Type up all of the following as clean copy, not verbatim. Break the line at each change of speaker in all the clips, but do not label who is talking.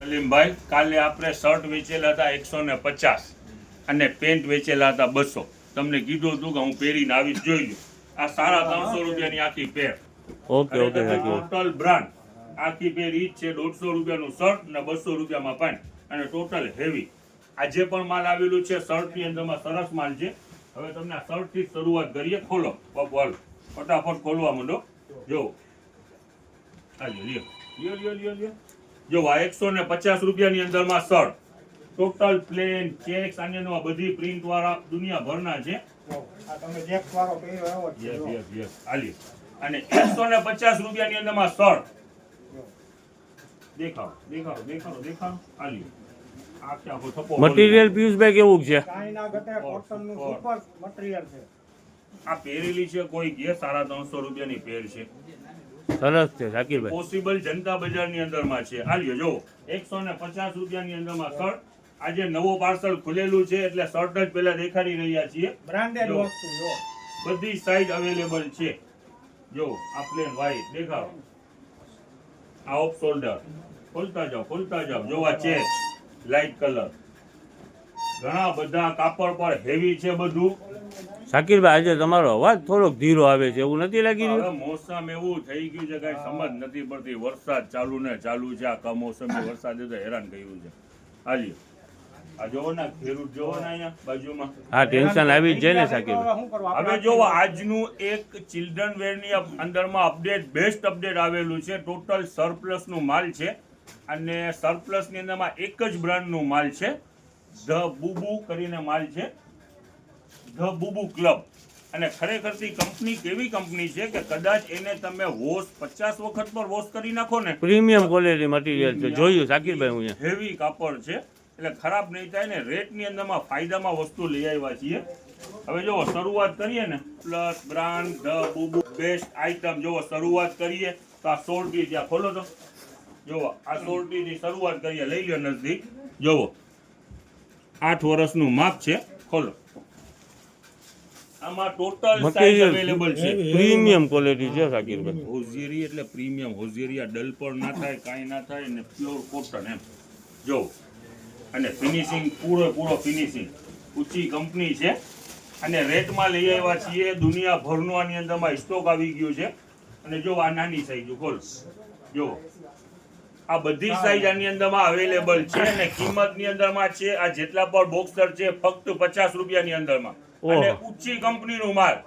સલીમભાઈ, કાલે આપણે શર્ટ વેચેલા હતા 150 અને પેન્ટ વેચેલા હતા 200. તમને કીધું હતું કે હું પહેરીને આવીશ, જોઈ લો. આ સારા 300 રૂપિયાની આખી પેર.
ઓકે ઓકે
ટોટલ બ્રાન્ડ આખી પેર ઈ છે 150 રૂપિયાનું શર્ટ અને 200 રૂપિયામાં પેન્ટ અને ટોટલ હેવી. આ જે પણ માલ આવેલું છે શર્ટ ની અંદરમાં સરસ માલ છે. હવે તમને આ શર્ટ થી શરૂઆત કરીએ. ખોલો બાપુ, હાલો ફટાફટ ખોલવા માંડો. જો લ્યો લ્યો લ્યો લ્યો લ્યો જો આ 150 રૂપિયાની અંદરમાં શર્ટ ટોટલ પ્લેન ચેક્સ અને બધી પ્રિન્ટ વાળા દુનિયાભરના છે.
આ તમે ચેક વાળો પહેર્યો એવો જ છે.
યસ યસ આલી. અને 150 રૂપિયાની અંદરમાં શર્ટ દેખાડો દેખાડો દેખાડો દેખાડો આલી. આ ક્યાં આખો થપ્પો
મટીરીયલ પિયુષભાઈ કેવું છે?
કાંઈ ના ઘટે, કોટન નું સુપર મટીરીયલ છે.
આ પહેરેલી છે કોઈ કે 350 રૂપિયાની પેર છે.
સરસ છે શાકીરભાઈ.
પોસિબલ જનતા બજારની અંદરમાં છે. આલ્યો જો 150 રૂપિયાની અંદરમાં શર્ટ. આજે નવો પાર્સલ ખુલેલું છે એટલે શર્ટ જ પહેલા દેખાડી રહ્યા છીએ.
બ્રાન્ડેડ
જો.
વસ્તુ જો.
બધી સાઈઝ અવેલેબલ છે. જો આ પ્લેન વ્હાઈટ દેખાડો, આ ઓફ શોલ્ડર ખોલતા જાઓ જો આ ચેક લાઈટ કલર. ઘણા બધા કાપડ પર હેવી છે બધું.
શાકીરભાઈ આજે તમારો અવાજ થોડોક ધીરો આવે છે, એવું નથી લાગી
હવે
રહ્યું?
મોસમ એવું થઈ ગયું છે કઈ સમજ નથી પડતી. વરસાદ ચાલુ ને ચાલુ છે. આ કમોસમી વરસાદે તો હેરાન કર્યું છે. હાલ્યો આ જોવો ને ખેડૂત જોવો ને અહીંયા બાજુમાં.
હા, ટેન્શન આવી જ જાય ને શાકીરભાઈ.
શું કરવા?
હવે જો આજનું એક ચિલ્ડ્રન વેર ની અંદરમાં અપડેટ, બેસ્ટ અપડેટ આવેલું છે. ટોટલ સરપ્લસ નું માલ છે અને સરપ્લસ ની અંદરમાં એક જ બ્રાન્ડ નું માલ છે. ધ બુબુ કરીને માલ છે, ધ બુબુ ક્લબ. અને ખરેખરથી કંપની કેવી કંપની છે કે કદાચ એને તમે વોશ 50 વખત પર વોશ કરી નાખો ને,
પ્રીમિયમ ક્વોલિટી મટીરીયલ છે, જોયું શાકીરભાઈ હું અહીંયા.
હેવી કાપડ છે એટલે ખરાબ નહીં થાય ને. રેટ ની અંદરમાં ફાયદામાં વસ્તુ લઈ આવ્યા છીએ. હવે જો શરૂઆત કરીએ ને, પ્લસ બ્રાન્ડ ધ બુબુ બેસ્ટ આઈટમ. જો શરૂઆત કરીએ તો આ 16 થી ત્યાં ખોલો તો જોવો, આ 16 થી શરૂઆત કરીએ. લઈ લો નજદીક. જોવો 8 વર્ષનું માપ છે. ખોલો. આમાં ટોટલ સાઈઝ અવેલેબલ છે.
પ્રીમિયમ ક્વોલિટી છે શાકીરભાઈ.
હોઝિયરી એટલે પ્રીમિયમ હોઝિયરી. આ ડલ પર ના થાય, કાંઈ ના થાય ને પ્યોર કોટન એમ. જો અને ફિનિશિંગ પૂરો ફિનિશિંગ. ઊંચી કંપની છે અને રેટમાં લઈ આવ્યા છીએ. દુનિયાભરનો આની અંદરમાં સ્ટોક આવી ગયું છે. અને જો આ નાની સાઈઝ ખોલ. જો આ બધી સાઈઝ આની અંદરમાં અવેલેબલ છે અને કિંમતની અંદરમાં છે. આ જેટલા પણ બોક્સર છે ફક્ત 50 રૂપિયાની અંદરમાં. અને ઊંચી કંપનીનું માલ,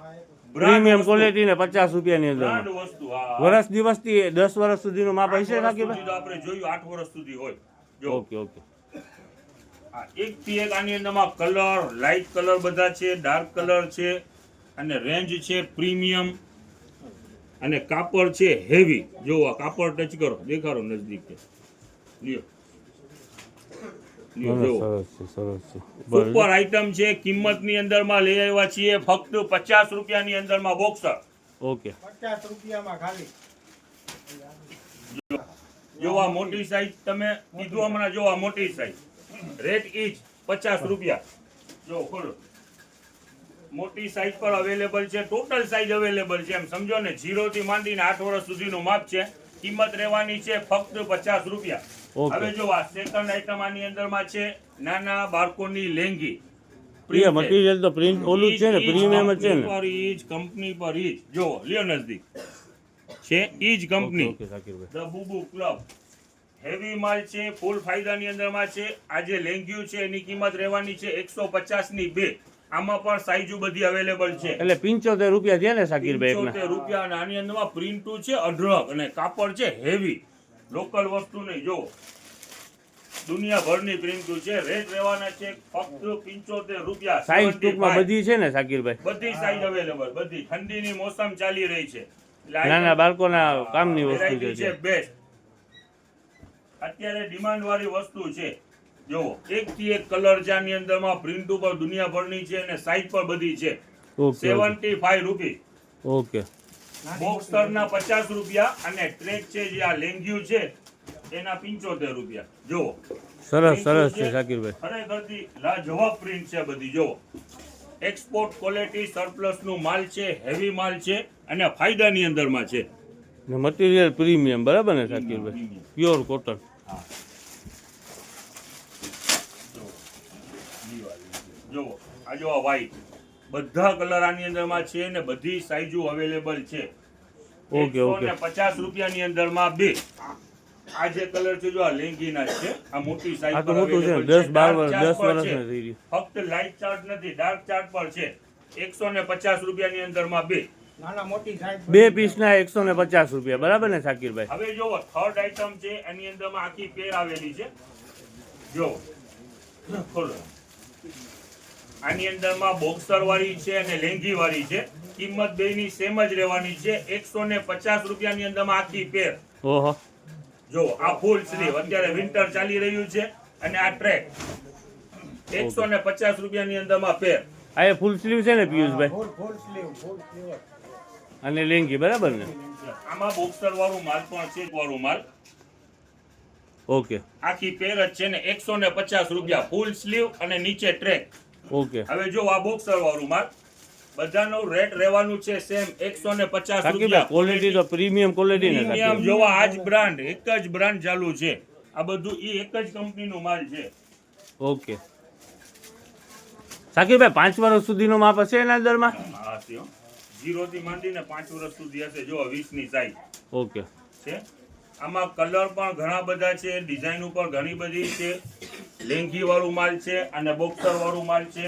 પ્રીમિયમ ક્વોલિટી ને 50 રૂપિયાની
બ્રાન્ડ
અંદર.
વસ્તુ. હા,
વર્ષ દિવસથી 10 વર્ષ સુધીનું માપ હશે શાકીરભાઈ?
તો આપણે જોયું 8 વર્ષ સુધી હોય. જો
ઓકે ઓકે.
આ એક થી એક આની અંદરમાં કલર, લાઇટ કલર બધા છે, ડાર્ક કલર છે અને રેન્જ છે પ્રીમિયમ અને કાપડ છે હેવી. જો આ કાપડ ટચ કરો, દેખાડો નજદીક છે. લ્યો
સરસ છે સરસ છે.
સુપર આઈટમ છે. કિંમતની અંદરમાં લઈ આવ્યા છીએ ફક્ત 50 રૂપિયાની અંદરમાં બોક્સર.
ઓકે
50 રૂપિયામાં ખાલી.
જો આ મોટી સાઈઝ તમે કીધું હમણાં. જો આ મોટી સાઈઝ રેટ ઈચ 50 રૂપિયા. જો ખોલો. મોટી સાઈઝ પર અવેલેબલ છે. ટોટલ સાઈઝ અવેલેબલ છે એમ સમજો ને. 0 થી માંડીને 8 વર્ષ સુધીનું માપ છે. કિંમત રહેવાની છે ફક્ત 50 રૂપિયા. હવે જો આ સેકન્ડ આઈટમ આની અંદરમાં છે. નાના બાળકોની લેંગી.
મટીરીયલ તો પ્રિન્ટ ઓલું જ છે ને, પ્રીમિયમ જ છે ને.
પર ઈજ કંપની પર ઈજ. જો લ્યો નજદીક છે ઈજ કંપની.
ઓકે શાકીરભાઈ.
ધ બુબુ ક્લબ. હેવી માલ છે, ફૂલ ફાયદાની અંદરમાં છે. આ જે લેંગ્યુ છે એની કિંમત રહેવાની છે 150 ની 2. આમાં પણ સાઈઝો બધી અવેલેબલ છે.
એટલે 75 રૂપિયા થયા ને શાકીરભાઈ એકના?
75 રૂપિયા. અને આની અંદરમાં પ્રિન્ટુ છે અઢળક અને કાપડ છે હેવી. લોકલ વસ્તુ નહીં. જો દુનિયાભરની પ્રિન્ટુ છે. રેટ રહેવાના છે ફક્ત 75 રૂપિયા.
સાઈઝ ટૂંકમાં બધી છે ને શાકીરભાઈ?
બધી સાઈઝ અવેલેબલ. બધી. ઠંડીની મોસમ ચાલી રહી છે.
નાના બાળકોના કામની વસ્તુ છે.
બેસ્ટ. અત્યારે ડિમાન્ડ વાળી વસ્તુ છે. જો એક થી એક કલર છે આની અંદરમાં. પ્રિન્ટ ઉપર દુનિયાભરની છે અને સાઈઝ પર બધી છે.
ઓકે
75 રૂપિયા.
ઓકે.
બોક્સરના 50 રૂપિયા અને ટ્રેક છે જે આ લેંગ્યુ છે એના 75 રૂપિયા. જો
સરસ સરસ છે શાકીરભાઈ.
ખરેખરથી લાજવાબ પ્રિન્ટ છે બધી. જો એક્સપોર્ટ ક્વોલિટી સરપ્લસ નું માલ છે. હેવી માલ છે અને ફાયદાની અંદરમાં છે.
ને મટીરીયલ પ્રીમિયમ, બરાબર ને શાકીરભાઈ? Pure cotton.
હા જુઓ આ જો વ્હાઈટ બધા કલર આની અંદરમાં છે ને બધી સાઈઝો અવેલેબલ છે.
ઓકે ઓકે
150 રૂપિયાની અંદરમાં બે. આ જે કલર છે જો આ લેંગીના છે, આ મોટી સાઈઝ
આ તો મોટું છે 10 વર્ષ ને થઈ ગયું.
ફક્ત લાઇટ ચાર્ટ નથી, ડાર્ક ચાર્ટ પર છે. 150 રૂપિયાની અંદરમાં બે.
નાના મોટી સાઈઝ
બે પીસના 150 રૂપિયા, બરાબર ને શાકિરભાઈ?
હવે જો થર્ડ આઈટમ છે, એની અંદરમાં આખી પેર આવેલી છે. જો ખોલો, આની અંદરમાં બોક્સર વાળી છે અને લેંગી વાળી છે. કિંમત બેની સેમ જ રહેવાની છે. 150 રૂપિયાની અંદરમાં આખી પેર.
ઓહો,
જો આ ફૂલ સ્લીવ, અત્યારે વિન્ટર ચાલી રહ્યું છે અને આ ટ્રેક 150 રૂપિયાની અંદરમાં પેર.
આ એ ફૂલ સ્લીવ છે ને પિયુષભાઈ?
ફૂલ સ્લીવ
અને લેંગી, બરાબર ને?
આમાં બોક્સર વાળું માલ પણ છે, વાળું માલ
ઓકે
આખી પેર જ છે ને 150 રૂપિયા ફૂલ સ્લીવ અને નીચે ટ્રેક.
ઓકે
હવે જો આ બોક્સર વાળું માલ બધાનો રેટ રહેવાનું છે સેમ 150
શાકિરભાઈ,
રૂપિયા.
ક્વોલિટી તો પ્રીમિયમ ક્વોલિટી ને
પ્રીમિયમ
શાકિરભાઈ?
જોવા આજ બ્રાન્ડ, એક જ બ્રાન્ડ ચાલુ છે. આ બધું ઈ એક જ કંપનીનું માલ છે.
ઓકે શાકિરભાઈ, 5 વર્ષ સુધીનો માપ હશે એના અંદરમાં?
હા છે હો. 0 થી માંડીને 5 વર્ષ સુધી હશે. જો 20 ની સાઈઝ
ઓકે
છે. આમાં કલર પણ ઘણા બધા છે, ડિઝાઇન ઉપર ઘણી બધી છે. લેંગી વાળું માલ છે અને બોક્સર વાળું માલ છે.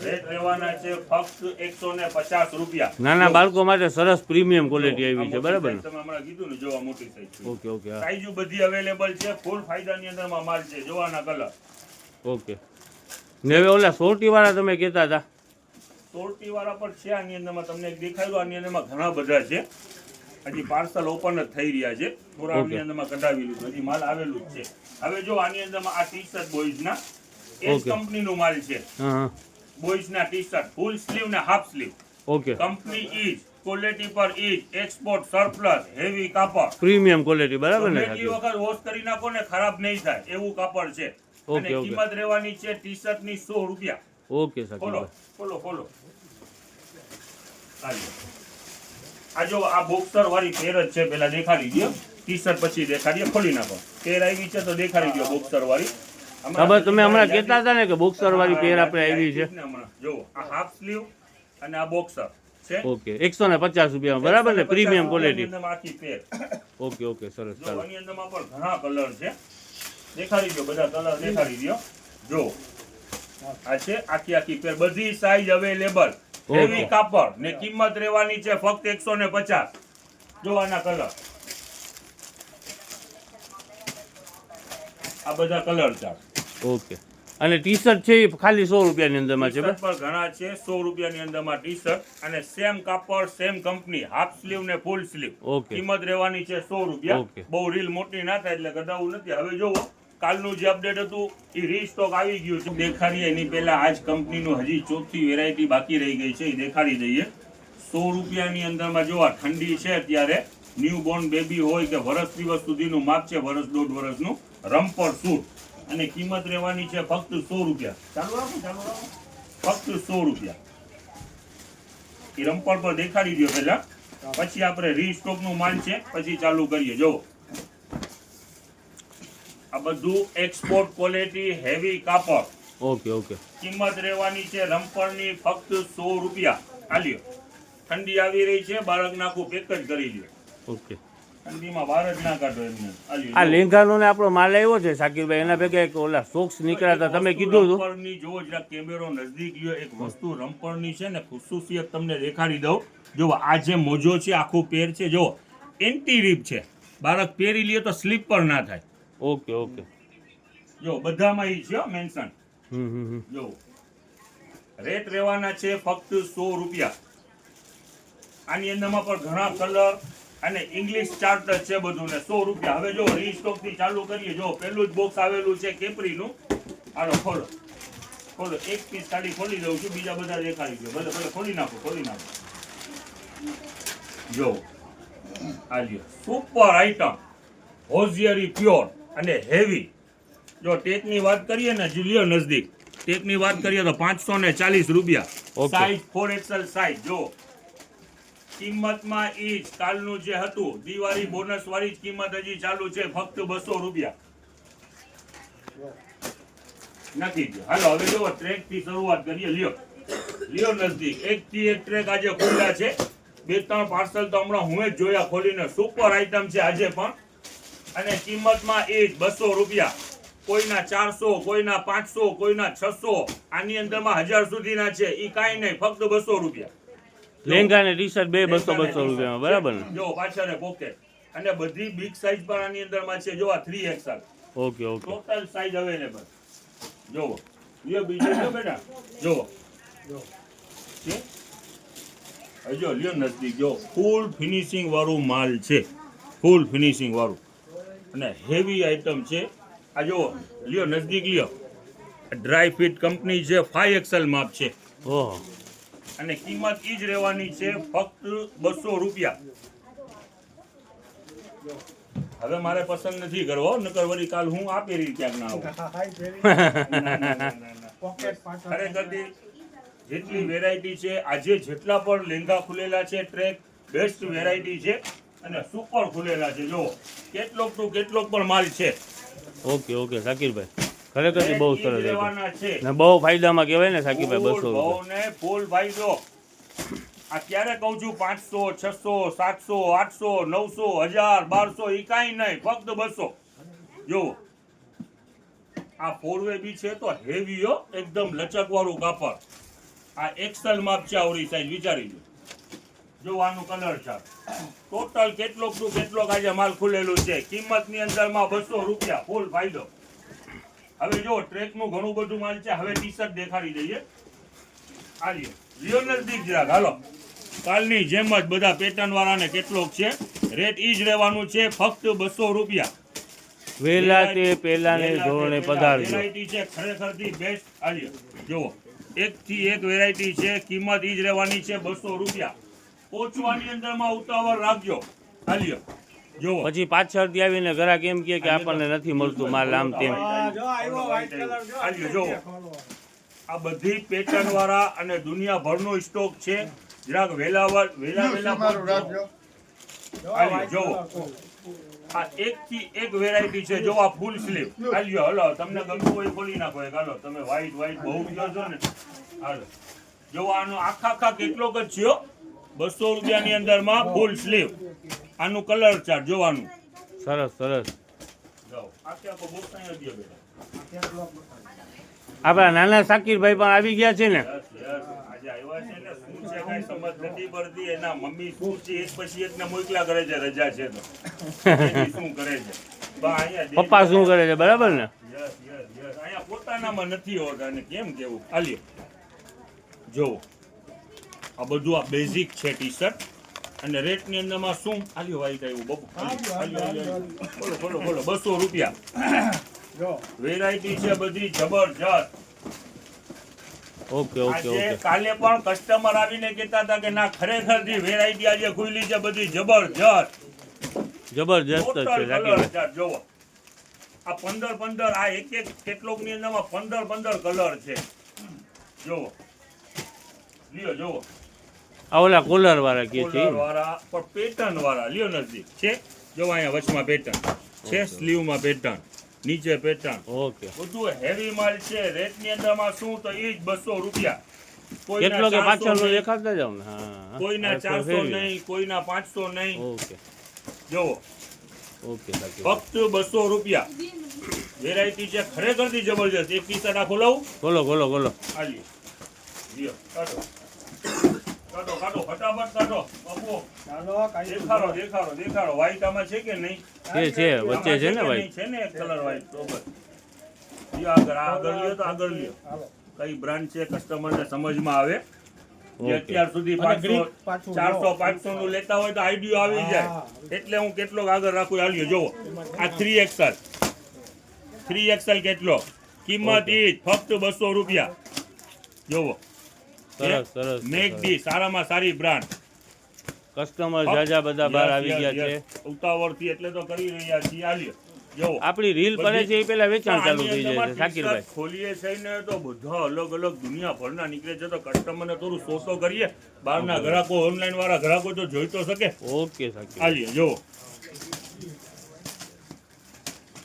રેટ રહેવાના છે ફક્ત 150 રૂપિયા.
નાના બાળકો માટે સરસ પ્રીમિયમ ક્વોલિટી આવી છે, બરાબર ને?
તમે હમણાં કીધું ને, જોવા મોટી સાઈઝ છે.
ઓકે ઓકે હા.
સાઈઝ બધી અવેલેબલ છે. ફૂલ ફાયદાની અંદરમાં માલ છે. જોવાના કલર
ઓકે ને હવે ઓલા સોરટી વાળા તમે કહેતા હતા,
સોરટી વાળા પર છે. આની અંદરમાં તમને એક દેખાયું, આની અંદરમાં ઘણા બધા છે. હજી પાર્સલ ઓપન જ થઈ રહ્યા છે. થોડા આની અંદરમાં કઢાવેલું છે, હજી માલ આવેલું જ છે. હવે જો આની અંદરમાં આ ટી-શર્ટ બોયઝના એ જ કંપનીનું માલ છે.
હા હા
બોયઝના ટી-શર્ટ ફૂલ સ્લીવ ને હાફ સ્લીવ.
ઓકે
કંપની ઈજ, ક્વોલિટી પર ઈજ, એક્સપોર્ટ સરપ્લસ, હેવી કાપડ.
પ્રીમિયમ ક્વોલિટી, બરાબર ને?
ગમે તે વખત વોશ કરી નાખો ને ખરાબ નહીં થાય એવું કાપડ છે. અને
ઓકે, ઓકે.
કિંમત રહેવાની છે ટી-શર્ટ ની 100 રૂપિયા.
ઓકે
ખોલો
શાકિરભાઈ.
ખોલો ખોલો. આ જો આ બોક્સર વાળી પેર જ છે. પેલા દેખાડી દો ટી-શર્ટ, પછી દેખાડીએ. ખોલી નાખો. પેર આવી છે તો દેખાડી દો બોક્સર વાળી.
ખબર, તમે હમણાં કહેતા હતા ને કે બોક્સર વાળી પેર આપણે આવી છે.
જો આ હાફ સ્લીવ અને આ બોક્સર છે.
ઓકે 150 રૂપિયામાં, બરાબર ને? Premium quality.
આખી પેર.
ઓકે ઓકે સરસ,
જો
ચાલો.
આની અંદરમાં પણ ઘણા કલર છે. દેખાડી દો, બધા કલર દેખાડી દો. જો આ છે આખી આખી પેર, બધી સાઈઝ અવેલેબલ. હેવી કાપડ ને કિંમત રહેવાની છે ફક્ત 150. જો આના કલર, આ બધા કલર ચાર.
ઓકે અને ટી શર્ટ છે એ ખાલી 100 રૂપિયાની અંદરમાં છે,
ટી-શર્ટ પર ઘણા છે. 100 રૂપિયાની અંદરમાં ટી-શર્ટ અને સેમ કાપડ, સેમ કંપની, હાફ સ્લીવ ને ફૂલ સ્લીવ.
ઓકે
કિંમત રહેવાની છે 100 રૂપિયા.
ઓકે.
બહુ રીલ મોટી ના થાય એટલે કઢાવવું નથી. હવે જોવો કાલનું જે અપડેટ હતું એ રીસ્ટોક આવી ગયું છે. દેખાડીએ એની પહેલા આજ કંપનીનું હજી ચોથી વેરાયટી બાકી રહી ગઈ છે, એ દેખાડી દઈએ. 100 રૂપિયાની અંદરમાં જો આ ઠંડી છે અત્યારે, ન્યૂ બોર્ન બેબી હોય કે વર્ષ દિવસ સુધીનું માપ છે, વર્ષ દોઢ વર્ષનું, રમ્પર સૂટ અને કિંમત રહેવાની છે ફક્ત 100 રૂપિયા. ચાલુ રાખો. ફક્ત 100 રૂપિયા. એ રમ્પર પર દેખાડી દો પહેલા, પછી આપણે રીસ્ટોક નું માલ છે, પછી ચાલુ કરીએ. જો આ બધું એક્સપોર્ટ ક્વોલિટી હેવી કાપડ.
ઓકે ઓકે
કિંમત રહેવાની છે રમ્પરની ફક્ત 100 રૂપિયા. આલ્યો, ઠંડી આવી રહી છે, બાળક નાખું પેક જ કરી લ્યો.
ઓકે
ઠંડીમાં બહાર જ ના કાઢો એમને. આલ્યો,
આ લેંઘાનો ને આપણો માલ આવ્યો છે શાકિરભાઈ, એના ભેગા એક ઓલા સોક્સ નીકળ્યા હતા, તમે કીધું હતું.
રમ્પરની જો જરા કેમેરો નજદીક લ્યો. એક વસ્તુ રમ્પરની છે ને ખુશૂસિયત તમને દેખાડી દઉં. જો આ જે મોજો છે આખું પેર છે, જો એન્ટી રીપ છે. બાળક પહેરી લે તો સ્લીપ પર ના થાય.
ઓકે ઓકે
જો બધામાં ઈ છે મેન્શન. જો રેટ રહેવાના છે ફક્ત 100 રૂપિયા. આની અંદરમાં પણ ઘણા કલર અને ઇંગ્લિશ ચાર્ટ જ છે બધું ને 100 રૂપિયા. હવે જો રીસ્ટોક થી ચાલુ કરીએ. જો પેલું જ બોક્સ આવેલું છે કેપરીનું. હાલો ખોલો ખોલો. એક પીસ સાડી ખોલી દઉં છું, બીજા બધા દેખાડી દો. ભલે ભલે ખોલી નાખો. જો આ લ્યો સુપર આઈટમ, હોઝિયરી પ્યોર અને હેવી. જો ટેકની વાત કરીએ ને, લ્યો નજદીક, ટેકની વાત કરીએ તો 540 રૂપિયા.
ઓકે.
Size 4XL size. જો કિંમતમાં ઈ જ કાલનું જે હતું દિવાળી બોનસ વાળી જ કિંમત હજી ચાલુ છે, ફક્ત 200 રૂપિયા. નાખી દો. હાલો હવે જો ટ્રેક થી શરૂઆત કરીએ. લ્યો નજદીક. એક થી એક ટ્રેક આજે ખુલ્લા છે. 2-3 પાર્સલ તો હમણાં હું જ જોયા ખોલીને. સુપર આઈટમ છે આજે પણ. અને કિંમતમાં એ જ 200 રૂપિયા. કોઈના 400, કોઈના 500, કોઈના 600. આની અંદરમાં 1000 સુધીના છે. ઈ કાંઈ નહીં, ફક્ત 200 રૂપિયા.
લેંગા ને ટી શર્ટ બે 200 રૂપિયામાં, બરાબર ને?
જો પાછળ પોકેટ અને બધી બિગ સાઈઝ પણ આની અંદરમાં છે. જો આ 3XL
okay okay.
Total size available. જોવો લ્યો બીજો જો બેટા જોવો છે. હવે જો લ્યો નજદીક જો ફૂલ ફિનિશિંગ વાળું માલ છે. ફૂલ ફિનિશિંગ વાળું અને હેવી આઈટમ છે. આ જો લ્યો નજદીક લ્યો. ડ્રાય ફિટ કંપની છે. 5XL માપ છે.
ઓહો.
અને કિંમત ઈ જ રહેવાની છે, ફક્ત 200 રૂપિયા. હવે મારે પસંદ નથી કરવો, નકર વળી કાલ હું આપી રહી ક્યાંક ના આવું.
હા, હાઈ very
ના.
pocket પાછળ.
ખરેખર જેટલી વેરાયટી છે આજે, જેટલા પણ લેંગા ખુલેલા છે, ટ્રેક બેસ્ટ વેરાયટી છે અને સુપર ખુલેલા છે. જો કેટલોક ટુ કેટલોક પણ માલ છે.
ઓકે ઓકે શાકિરભાઈ, ખરેખર બહુ સરસ છે
લેવાના છે
ને બહુ ફાયદામાં કહેવાય ને શાકિરભાઈ. 200 રૂપિયા
ભાવ ને ફૂલ ફાયદો. આ ક્યારે કહું છું 500, 600, 700, 800, 900, 1000, 1200 ઈ કાંઈ નહીં, ફક્ત 200. જુઓ આ 4way બી છે તો હેવી હો, એકદમ લચકવાળું કાપડ. આ એક્સેલ માપ છે આવડી સાઈઝ, વિચારી લો. જો આનું કલર છે. ટોટલ કેટલોક ટુ કેટલોક આજે માલ ખુલેલું છે. કિંમતની અંદરમાં 200 રૂપિયા, ફૂલ ફાયદો. હવે જો ટ્રેકનું ઘણું બધું માલ છે. હવે ટી શર્ટ દેખાડી દઈએ. આ લ્યો નજદીક જરાક હાલો. કાલની જેમ જ બધા પેટર્ન વાળાને કેટલોક છે. રેટ ઈ જ રહેવાનું છે, ફક્ત 200 રૂપિયા.
વહેલા તે પહેલાને ધોરણે પધારજો.
વેરાયટી છે ખરેખરથી બેસ્ટ. આ લ્યો જુઓ, એક થી એક વેરાયટી છે. કિંમત ઈ જ રહેવાની છે, 200 રૂપિયા. પહોંચવાની અંદરમાં ઉતાવળ રાખજો. આ લ્યો જુઓ.
પછી પાછળથી આવીને ઘરાક એમ કહે કે આપણને નથી મળતું માલ, આમ તેમ.
હા, જો આવ્યો white colour જો.
આ લ્યો જુઓ. આ બધી પેટર્ન વાળા અને દુનિયાભરનો સ્ટોક છે. જરાક વેલા પહોંચજો.
જો
આ લ્યો
white
જુઓ.
colour.
આ એક થી એક વેરાયટી છે. જો આ ફૂલ સ્લીવ. હાલ્યો હલો, તમને ગમતું હોય ખોલી નાખો એક. હાલો તમે વ્હાઈટ બહુ કહો છો ને. હાલો જો આનો આખા કેટલોક જ છે. 200 રૂપિયાની અંદરમાં ફૂલ સ્લીવ. આનું કલર ચાર્ટ જોવાનું.
સરસ સરસ.
જો આખે આખો બોક્સ અહીં જ બેટા.
આપણા નાના શાકિરભાઈ પણ આવી ગયા છે ને.
યસ આજે આવ્યા છે ને. શું છે કઈ સમજ નથી પડતી. એના મમ્મી શું છે એક પછી એકને મોકલા કરે છે. રજા છે તો એની શું કરે છે. બા અહીંયા
પપ્પા શું કરે છે, બરાબર ને?
યસ અહીંયા પોતાનામાં નથી હોતા ને કેમ કેવું. આલ્યો જો આ બધું આ બેઝિક છે ટી શર્ટ અને રેટની અંદરમાં શું. આલ્યો વાઈટ આવ્યું બાપુ. આલ્યો બોલો 200 રૂપિયા.
જો
વેરાયટી છે બધી જબરજસ્ત.
ઓકે ઓકે
આજે
ઓકે.
કાલે પણ કસ્ટમર આવીને કહેતા હતા કે ના ખરેખર વેરાયટી આજે ખુલ્લી છે બધી જબરજસ્ત.
જબરજસ્ત છે
ટોટલ
શાકિરભાઈ.
કલર જોવો. આ 15 આ એક કેટલોક ની અંદરમાં 15 કલર છે. જોવો લ્યો જોવો.
આ ઓલા કોલર વાળા કે છે
કોલર વાળા પણ પેટર્ન વાળા લ્યો નજીક છે. જો અહીંયા વચમાં પેટર્ન છે, સ્લીવમાં પેટર્ન, નીચે પેટર્ન.
ઓકે.
બધું હેવી માલ છે. રેટ ની અંદરમાં શું તો ઈ જ 200 રૂપિયા.
કેટલો કે
400
પાછળનો
નહીં,
દેખાડતા જાવ ને. હા
કોઈના 400 નહીં, કોઈના 500 નહીં.
ઓકે
જોવો
ઓકે શાકિરભાઈ.
ફક્ત 200 રૂપિયા. વેરાયટી છે ખરેખરથી જબરજસ્ત. એક ટી શર્ટ આ ખોલાવું.
ખોલો.
આ લ્યો કાઢો ફટાફટ કાઢો. બાપુ
ચાલો કાંઈ
દેખાડો. વ્હાઈટ આમાં છે કે નહીં?
છે વચ્ચે છે ને
આમાં
ભાઈ.
છે ને એક કલર વ્હાઈટ તો બસ. લ્યો આગળ લ્યો તો આગળ લ્યો.
હાલો.
કઈ બ્રાન્ડ છે કસ્ટમરને સમજમાં આવે. જે
ઓકે.
અત્યાર સુધી
અને
500
grip પાછું
400 500 નું લેતા હોય તો આઈડિયો આવી જાય.
હા.
એટલે હું કેટલોક આગળ રાખું. આલ્યો જોવો આ 3XL કેટલો. કિંમત ઈ જ ફક્ત 200 રૂપિયા. જોવો
સરસ.
મેકડી સારામાં સારી બ્રાન્ડ.
કસ્ટમર જાજા બધા બહાર આવી ગયા છે.
ઉતાવળથી એટલે તો કરી રહ્યા છીએ. આલ્યો જોવો
આપણી રીલ પડે છે એ પેલા વેચાણ ચાલુ થઈ જાય છે શાકિરભાઈ.
ખોલીએ છે ને તો બધા અલગ દુનિયાભરના નીકળે છે. તો કસ્ટમરને થોડું શોષો કરીએ. બહારના ગ્રાહકો, ઓનલાઈન વાળા ગ્રાહકો તો જોઈ તો શકે.
ઓકે શાકિરભાઈ.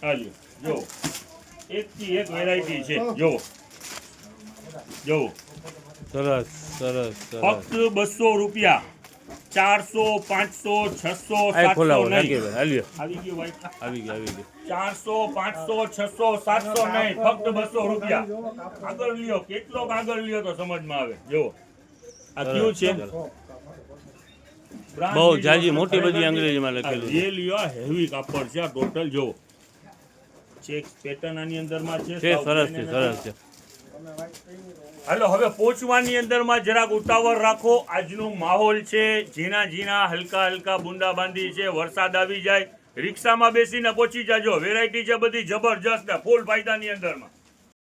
આલ્યો જોવો એકથી એક વેરાયટી છે જો જો
સરસ સરસ સરસ
ફક્ત 200 રૂપિયા 400 500 600
આ ખોલાવો
700 નહીં
શાકિરભાઈ હાલ્યો
આવી ગયું white.
આવી ગયો
400 500 600 700 નહીં ફક્ત 200 રૂપિયા આગળ લ્યો કેટલો આગળ લ્યો તો સમજમાં આવે જો આ કયું છે Brand
બહુ
લીધો
જાજી
તો
મોટી બધી
ખરેખર
અંગ્રેજીમાં
આ
લખેલું
જે લ્યો હેવી કાપડ છે આ ટોટલ જો ચેક પેટર્ન આની અંદરમાં છે
છે
સાવ
સરસ
plain
છે સરસ છે
હાલો હવે પહોંચવાની અંદરમાં જરાક ઉતાવળ રાખો આજનો માહોલ છે ઝીણા ઝીણા હલકા હલકા બુંદા બાંધી છે વરસાદ આવી જાય રિક્ષામાં બેસીને પહોંચી જાજો વેરાયટી છે બધી જબરજસ્ત ને ફૂલ ફાયદાની અંદરમાં